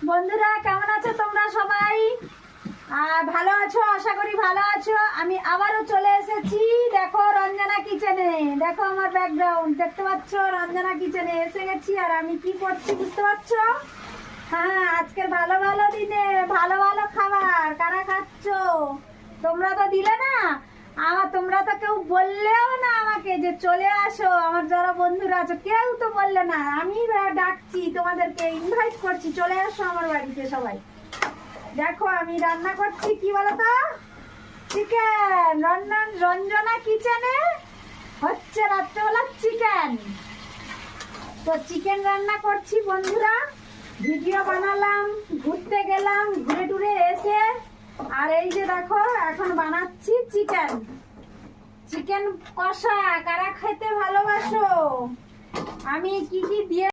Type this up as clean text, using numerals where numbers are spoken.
বন্ধুরা কেমন আছো তোমরা সবাই? ভালো আছো, আশা করি ভালো আছো। আমি আবারও চলে এসেছি, দেখো রঞ্জনা কিচেনে। দেখো আমার ব্যাকগ্রাউন্ড দেখতে পাচ্ছ, রঞ্জনা কিচেনে এসে গেছি। আর আমি কি করছি বুঝতে পারছো? হ্যাঁ, আজকের ভালো ভালো দিনে ভালো ভালো খাবার কারা খাচ্ছ? তোমরা তো দিলে না, তোমরা তো কেউ বললেও না আমাকে যে চলে আসো। আমার যারা বন্ধুরা আছো কেউ তো বললে না। আমি ডাকছি তোমাদেরকে, ইনভাইট করছি, চলে আসো আমার বাড়িতে সবাই। দেখো আমি রান্না করছি কি বলতো, চিকেন। রঞ্জনা কিচেনে হচ্ছে রাত্রেবেলা চিকেন। তো চিকেন রান্না করছি বন্ধুরা, ভিডিও বানালাম, ঘুরতে গেলাম, ঘুরে টুরে এসে আর এই যে দেখো এখন বানাচ্ছি চিকেন। চিকেন কষা কারা খেতে ভালোবাসো? আমি কি কি দিয়ে